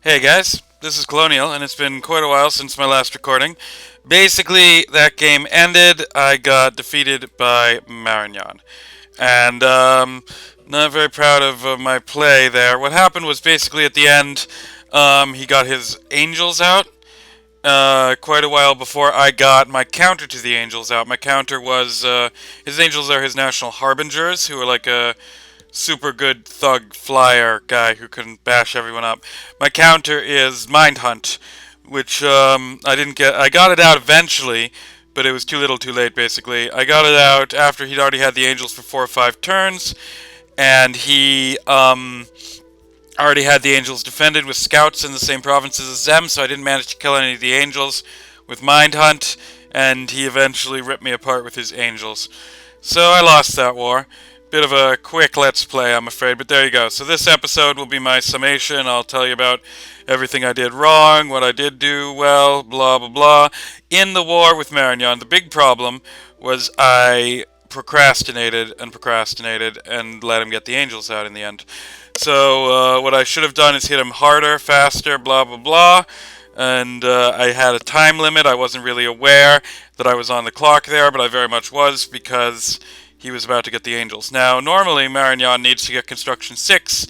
Hey guys, this is Colonial, and it's been quite a while since my last recording. Basically, that game ended. I got defeated by Marignon, and not very proud of my play there. What happened was basically at the end, he got his angels out. Quite a while before I got my counter to the angels out. My counter was his angels are his national harbingers, who are like a super good thug flyer guy who can bash everyone up. My counter is Mind Hunt, which I didn't get. I got it out eventually, but it was too little, too late. Basically, I got it out after he'd already had the Angels for 4 or 5 turns, and he already had the Angels defended with scouts in the same provinces as them. So I didn't manage to kill any of the Angels with Mind Hunt, and he eventually ripped me apart with his Angels. So I lost that war. Bit of a quick let's play, I'm afraid, but there you go. So this episode will be my summation. I'll tell you about everything I did wrong, what I did do well, blah blah blah. In the war with Marignon, the big problem was I procrastinated and let him get the angels out in the end. So what I should have done is hit him harder, faster, blah blah blah. And I had a time limit. I wasn't really aware that I was on the clock there, but I very much was because he was about to get the angels. Now, normally Marignon needs to get Construction 6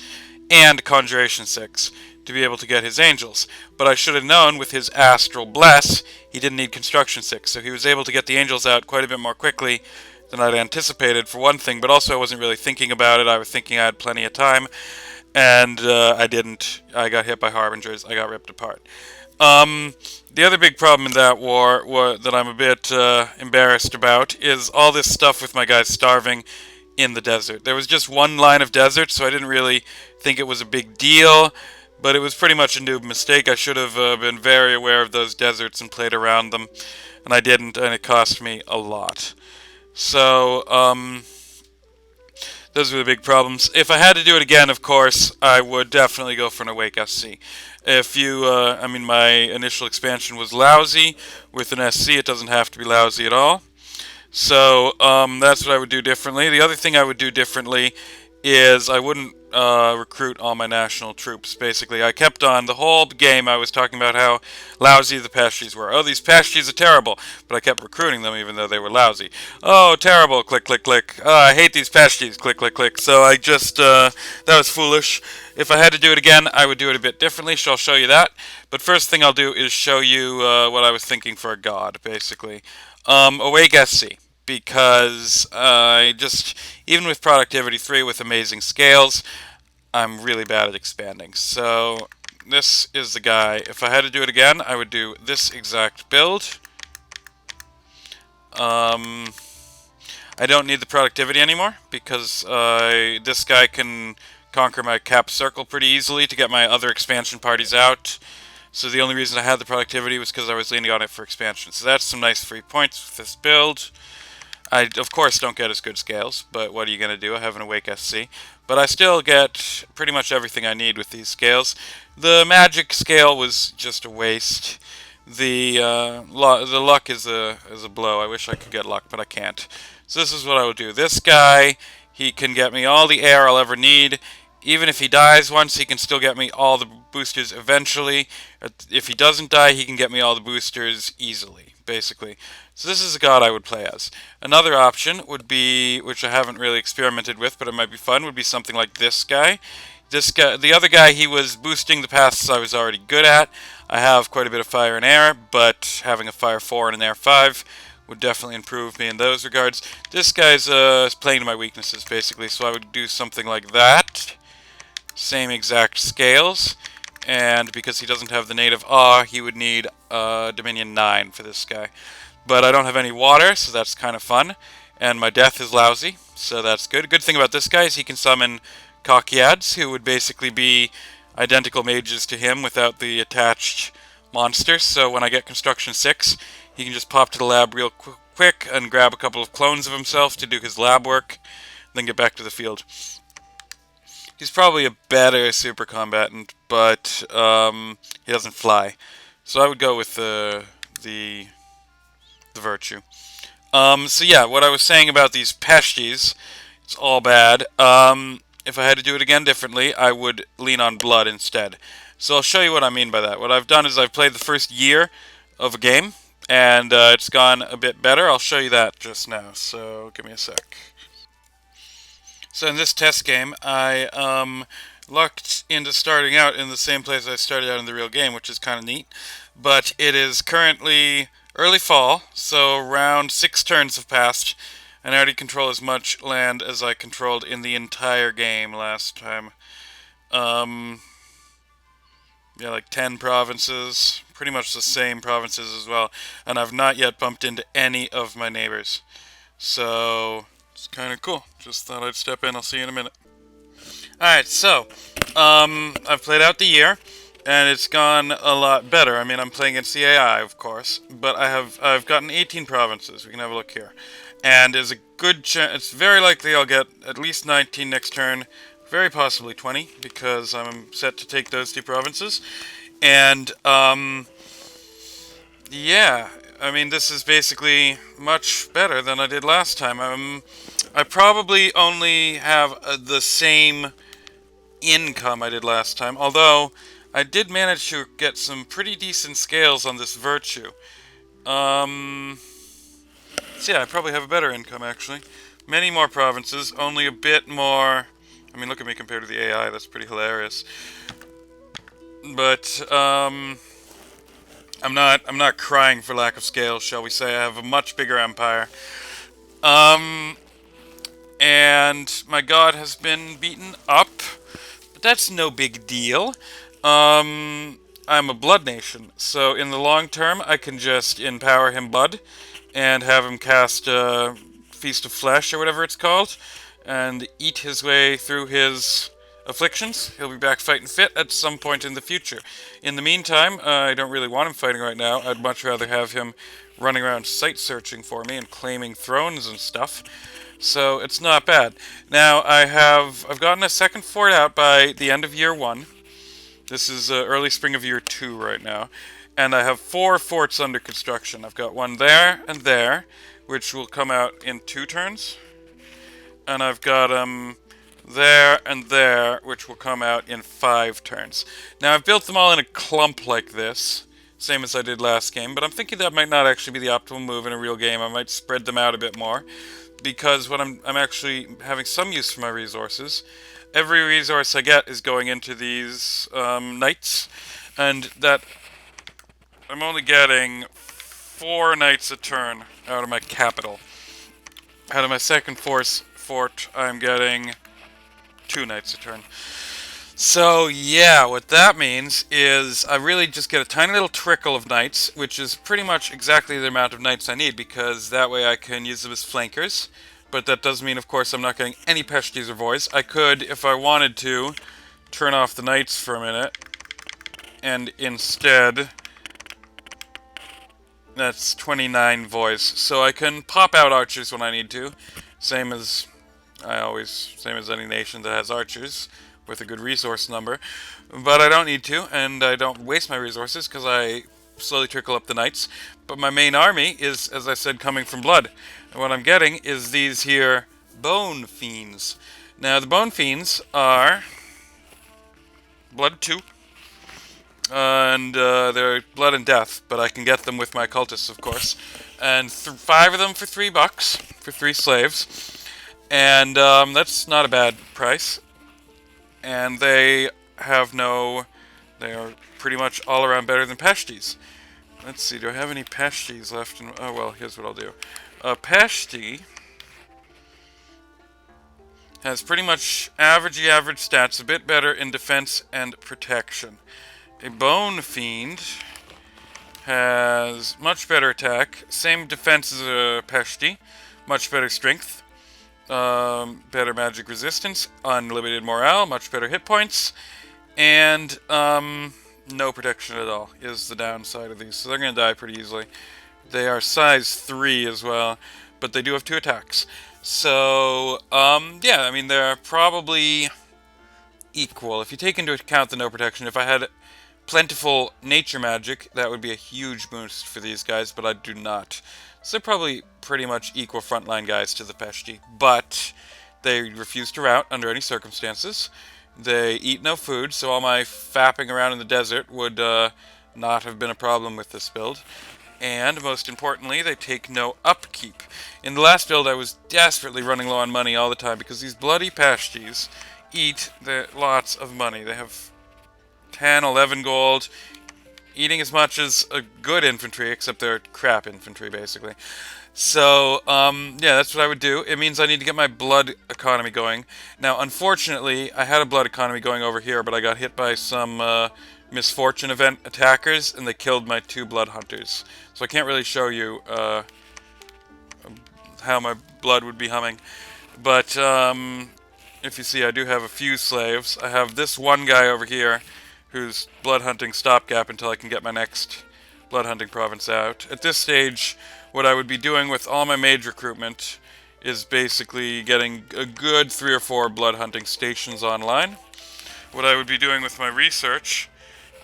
and Conjuration 6 to be able to get his angels. But I should have known with his Astral Bless, he didn't need Construction 6. So he was able to get the angels out quite a bit more quickly than I'd anticipated, for one thing, but also I wasn't really thinking about it. I was thinking I had plenty of time, and I didn't. I got hit by Harbingers. I got ripped apart. The other big problem in that war that I'm a bit embarrassed about is all this stuff with my guys starving in the desert. There was just one line of desert, so I didn't really think it was a big deal, but it was pretty much a noob mistake. I should have been very aware of those deserts and played around them, and I didn't, and it cost me a lot. So, those were the big problems. If I had to do it again, of course, I would definitely go for an Awake SC. If you, my initial expansion was lousy. With an SC, it doesn't have to be lousy at all. So, that's what I would do differently. The other thing I would do differently is I wouldn't recruit all my national troops. Basically, I kept on the whole game. I was talking about how lousy the Pashtis were. Oh, these Pashtis are terrible, but I kept recruiting them even though they were lousy. Oh, terrible! Click, click, click. Oh, I hate these Pashtis. Click, click, click. So I just that was foolish. If I had to do it again, I would do it a bit differently. So I'll show you that. But first thing I'll do is show you what I was thinking for a god, basically. Awake SC because I just, even with Productivity 3 with amazing scales, I'm really bad at expanding. So this is the guy. If I had to do it again, I would do this exact build. I don't need the productivity anymore because this guy can conquer my cap circle pretty easily to get my other expansion parties out. So the only reason I had the productivity was because I was leaning on it for expansion. So that's some nice free points with this build. I, of course, don't get as good scales, but what are you going to do? I have an Awake SC. But I still get pretty much everything I need with these scales. The magic scale was just a waste. The luck is a blow. I wish I could get luck, but I can't. So this is what I will do. This guy, he can get me all the air I'll ever need. Even if he dies once, he can still get me all the boosters eventually. If he doesn't die, he can get me all the boosters easily, basically. So this is a god I would play as. Another option would be, which I haven't really experimented with, but it might be fun, would be something like this guy. This guy, the other guy, he was boosting the paths I was already good at. I have quite a bit of fire and air, but having a fire 4 and an air 5 would definitely improve me in those regards. This guy's playing to my weaknesses, basically, so I would do something like that. Same exact scales, and because he doesn't have the native awe, he would need Dominion 9 for this guy. But I don't have any water, so that's kind of fun, and my death is lousy, so that's good. Good thing about this guy is he can summon Cockiads, who would basically be identical mages to him without the attached monsters, so when I get Construction 6, he can just pop to the lab real quick and grab a couple of clones of himself to do his lab work, then get back to the field. He's probably a better super combatant, but he doesn't fly. So I would go with the virtue. So yeah, what I was saying about these Peshtis, it's all bad. if I had to do it again differently, I would lean on blood instead. So I'll show you what I mean by that. What I've done is I've played the first year of a game, and it's gone a bit better. I'll show you that just now, so give me a sec. So in this test game, I lucked into starting out in the same place I started out in the real game, which is kind of neat. But it is currently early fall, so around 6 turns have passed, and I already control as much land as I controlled in the entire game last time. Um, yeah, like 10 provinces, pretty much the same provinces as well, and I've not yet bumped into any of my neighbors. So, it's kind of cool. Just thought I'd step in. I'll see you in a minute. Alright, so, I've played out the year, and it's gone a lot better. I mean, I'm playing against the AI, of course, but I've gotten 18 provinces. We can have a look here. And there's a good chance, it's very likely I'll get at least 19 next turn, very possibly 20, because I'm set to take those 2 provinces. And, yeah, I mean, this is basically much better than I did last time. I probably only have the same income I did last time, although I did manage to get some pretty decent scales on this virtue. So yeah, I probably have a better income, actually. Many more provinces, only a bit more. I mean, look at me compared to the AI, that's pretty hilarious. But, I'm not crying for lack of scale, shall we say. I have a much bigger empire. And my god has been beaten up, but that's no big deal. I'm a blood nation, so in the long term, I can just empower him blood and have him cast Feast of Flesh, or whatever it's called, and eat his way through his afflictions. He'll be back fighting fit at some point in the future. In the meantime, I don't really want him fighting right now. I'd much rather have him running around site searching for me and claiming thrones and stuff. So it's not bad. Now I've gotten a second fort out by the end of year 1. This is early spring of year 2 right now. And I have 4 forts under construction. I've got one there and there, which will come out in 2 turns. And I've got there and there, which will come out in 5 turns. Now I've built them all in a clump like this, same as I did last game, but I'm thinking that might not actually be the optimal move in a real game. I might spread them out a bit more, because what I'm actually having some use for my resources. Every resource I get is going into these knights, and that I'm only getting 4 knights a turn out of my capital. Out of my second fort, I'm getting 2 knights a turn. So yeah, what that means is I really just get a tiny little trickle of knights, which is pretty much exactly the amount of knights I need, because that way I can use them as flankers. But that does mean, of course, I'm not getting any Peshtis or Voice. I could, if I wanted to, turn off the knights for a minute, and instead, that's 29 Voice. So I can pop out archers when I need to, same as any nation that has archers with a good resource number, but I don't need to, and I don't waste my resources because I slowly trickle up the knights. But my main army is, as I said, coming from blood, and what I'm getting is these here bone fiends. Now the bone fiends are blood 2, and they're blood and death, but I can get them with my cultists, of course, and 5 of them for $3 for 3 slaves, and that's not a bad price. And they are pretty much all around better than Peshtis. Let's see, do I have any Peshtis left? Oh, well, here's what I'll do. A Peshti has pretty much average stats, a bit better in defense and protection. A Bone Fiend has much better attack, same defense as a Peshti, much better strength, better magic resistance, unlimited morale, much better hit points, and no protection at all is the downside of these. So they're going to die pretty easily. They are size 3 as well, but they do have 2 attacks. So, yeah, I mean, they're probably equal. If you take into account the no protection, if I had plentiful nature magic, that would be a huge boost for these guys, but I do not. So they're probably pretty much equal frontline guys to the Peshti, but They refuse to rout under any circumstances. They eat no food, so all my fapping around in the desert would not have been a problem with this build. And most importantly, they take no upkeep. In the last build, I was desperately running low on money all the time because these bloody pasties eat lots of money. They have 10, 11 gold, eating as much as a good infantry, except they're crap infantry, basically. So, yeah, that's what I would do. It means I need to get my blood economy going. Now, unfortunately, I had a blood economy going over here, but I got hit by some misfortune event attackers, and they killed my 2 blood hunters. So I can't really show you how my blood would be humming. But, if you see, I do have a few slaves. I have this one guy over here who's blood hunting stopgap until I can get my next blood hunting province out. At this stage, what I would be doing with all my mage recruitment is basically getting a good 3 or 4 blood hunting stations online. What I would be doing with my research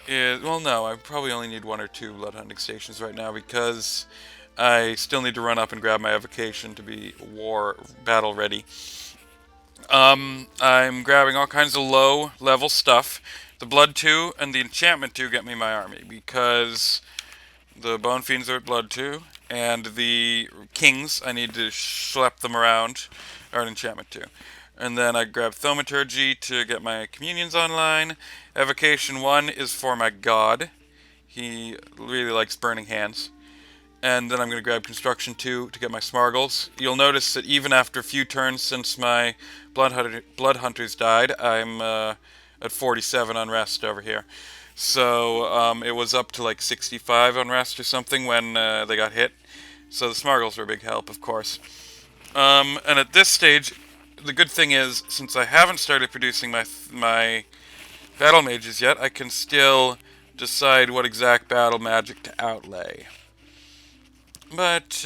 is, well, no, I probably only need 1 or 2 blood hunting stations right now because I still need to run up and grab my evocation to be battle ready. I'm grabbing all kinds of low level stuff. The Blood 2 and the Enchantment 2 get me my army because the Bone Fiends are at Blood 2, and the Kings, I need to schlep them around, are at Enchantment 2. And then I grab Thaumaturgy to get my Communions online. Evocation 1 is for my God. He really likes Burning Hands. And then I'm going to grab Construction 2 to get my Smargles. You'll notice that even after a few turns since my Blood Hunters died, I'm at 47 unrest over here. So it was up to like 65 unrest or something when they got hit. So the Smargles were a big help, of course. And at this stage, the good thing is, since I haven't started producing my battle mages yet, I can still decide what exact battle magic to outlay. But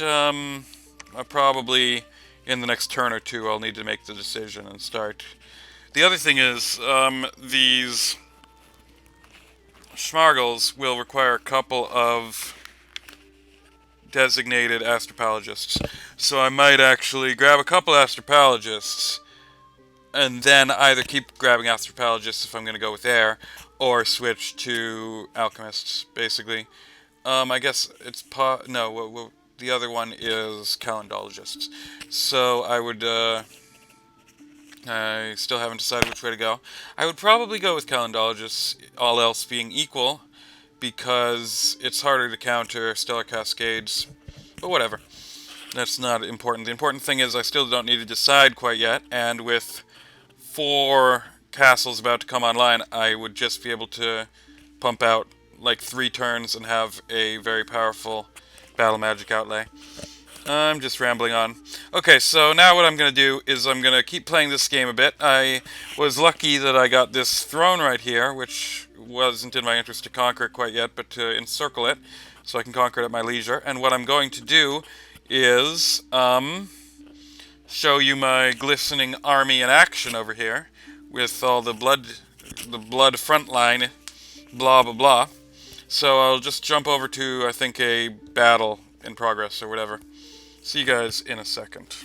probably in the next turn or two, I'll need to make the decision and start. The other thing is, these Schmargles will require a couple of designated astropologists. So I might actually grab a couple astropologists and then either keep grabbing astropologists if I'm going to go with air, or switch to alchemists, basically. I guess it's the other one is calendologists. So I would, I still haven't decided which way to go. I would probably go with calendologists, all else being equal, because it's harder to counter stellar cascades, but whatever. That's not important. The important thing is I still don't need to decide quite yet, and with 4 castles about to come online, I would just be able to pump out like 3 turns and have a very powerful battle magic outlay. I'm just rambling on. Okay, so now what I'm going to do is I'm going to keep playing this game a bit. I was lucky that I got this throne right here, which wasn't in my interest to conquer it quite yet, but to encircle it, so I can conquer it at my leisure. And what I'm going to do is show you my glistening army in action over here, with all the blood front line, blah blah blah. So I'll just jump over to, I think, a battle in progress or whatever. See you guys in a second.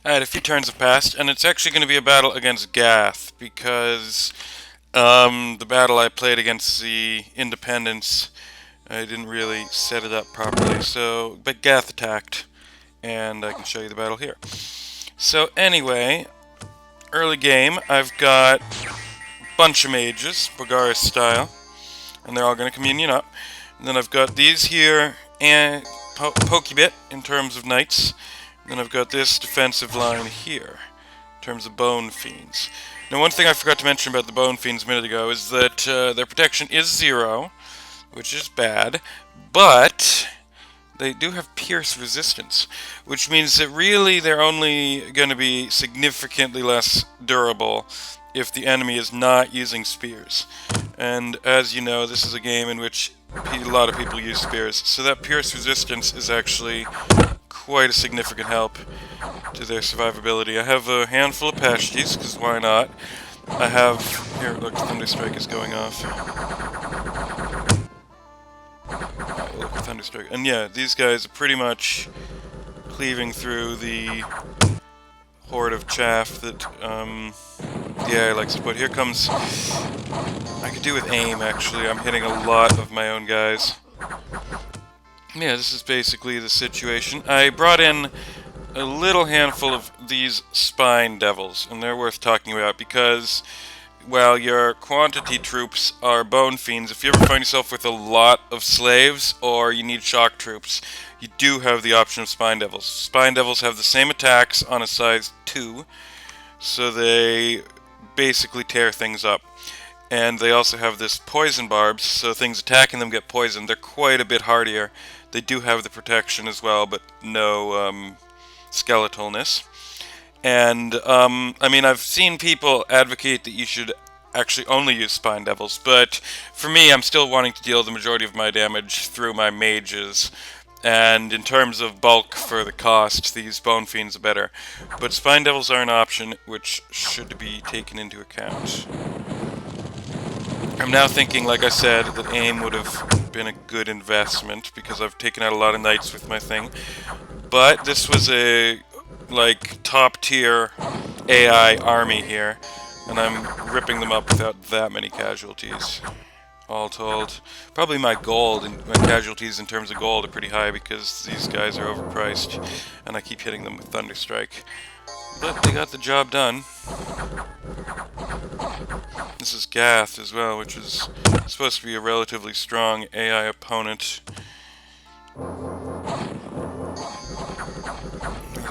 Alright, a few turns have passed, and it's actually going to be a battle against Gath, because the battle I played against the Independents, I didn't really set it up properly, but Gath attacked, and I can show you the battle here. So anyway, early game, I've got a bunch of mages, Bogarus style, and they're all going to communion up. And then I've got these here, and Pokebit in terms of knights. Then I've got this defensive line here in terms of Bone Fiends. Now, one thing I forgot to mention about the Bone Fiends a minute ago is that their protection is 0, which is bad, but they do have pierce resistance, which means that really they're only going to be significantly less durable if the enemy is not using spears. And as you know, this is a game in which a lot of people use spears, so that pierce resistance is actually quite a significant help to their survivability. I have a handful of pasties, because why not? I have... Here, look, Thunderstrike is going off. Look, Thunderstrike. And yeah, these guys are pretty much cleaving through the horde of chaff that, yeah, I like to put. Here comes... I could do with aim, actually. I'm hitting a lot of my own guys. Yeah, this is basically the situation. I brought in a little handful of these spine devils, and they're worth talking about because, while your quantity troops are bone fiends, if you ever find yourself with a lot of slaves or you need shock troops, you do have the option of spine devils. Spine devils have the same attacks on a size 2, so they basically tear things up. And they also have this poison barbs, so things attacking them get poisoned. They're quite a bit hardier. They do have the protection as well, but no skeletalness. And, I mean, I've seen people advocate that you should actually only use Spine Devils, but for me, I'm still wanting to deal the majority of my damage through my mages. And in terms of bulk for the cost, these Bone Fiends are better. But Spine Devils are an option, which should be taken into account. I'm now thinking, like I said, that aim would have been a good investment because I've taken out a lot of knights with my thing. But this was a, like, top tier AI army here, and I'm ripping them up without that many casualties. All told, probably my gold and my casualties in terms of gold are pretty high because these guys are overpriced, and I keep hitting them with Thunderstrike. But they got the job done. This is Gath as well, which is supposed to be a relatively strong AI opponent. They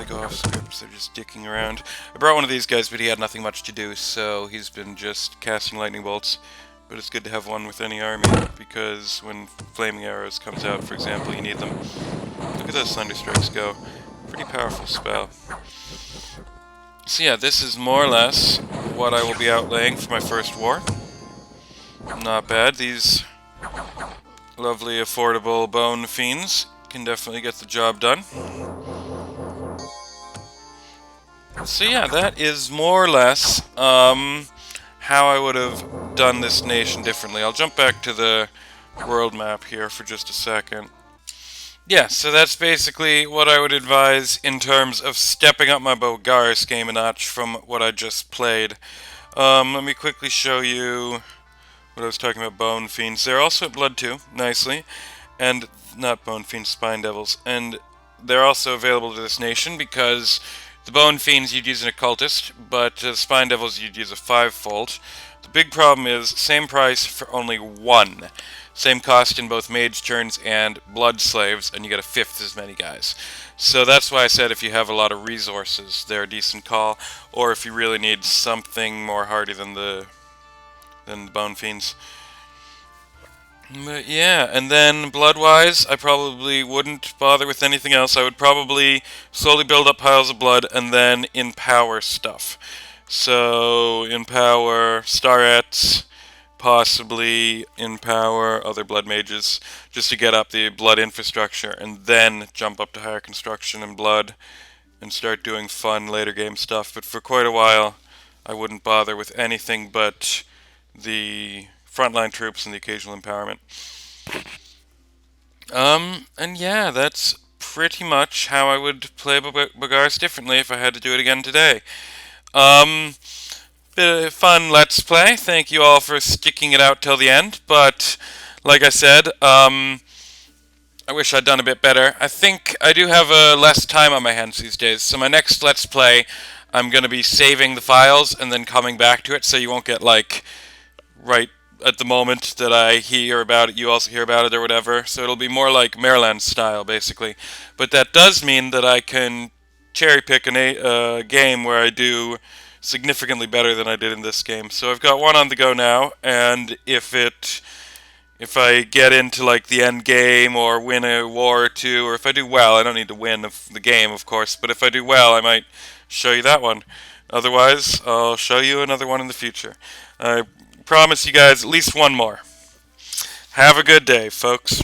go off scripts, they're just dicking around. I brought one of these guys, but he had nothing much to do, so he's been just casting lightning bolts. But it's good to have one with any army, because when flaming arrows comes out, for example, you need them. Look at those Thunderstrikes go. Pretty powerful spell. So yeah, this is more or less what I will be outlaying for my first war. Not bad. These lovely, affordable bone fiends can definitely get the job done. So yeah, that is more or less how I would have done this nation differently. I'll jump back to the world map here for just a second. Yeah, so that's basically what I would advise in terms of stepping up my Bogarus game a notch from what I just played. Let me quickly show you what I was talking about, Bone Fiends. They're also at Blood 2, nicely, and not Bone Fiends, Spine Devils. And they're also available to this nation because the Bone Fiends you'd use an Occultist, but Spine Devils you'd use a 5-fold. The big problem is, same price for only 1. Same cost in both mage turns and blood slaves, and you get a 5th as many guys. So that's why I said if you have a lot of resources, they're a decent call, or if you really need something more hardy than the Bone Fiends. But yeah, and then blood-wise, I probably wouldn't bother with anything else. I would probably slowly build up piles of blood and then empower stuff. So, empower Starets, possibly empower other blood mages, just to get up the blood infrastructure, and then jump up to higher construction and blood, and start doing fun later game stuff. But for quite a while, I wouldn't bother with anything but the frontline troops and the occasional empowerment. And yeah, that's pretty much how I would play Bogarus differently if I had to do it again today. Bit of fun let's play. Thank you all for sticking it out till the end, but like I said, I wish I'd done a bit better. I think I do have less time on my hands these days, so my next let's play, I'm going to be saving the files and then coming back to it, so you won't get, like, right at the moment that I hear about it, you also hear about it or whatever. So it'll be more like Maryland style, basically. But that does mean that I can cherry pick a game where I do significantly better than I did in this game. So I've got one on the go now, and if I get into like the end game or win a war or two, or if I do well, I don't need to win the game, of course, but if I do well, I might show you that one. Otherwise, I'll show you another one in the future. I promise you guys at least one more. Have a good day, folks.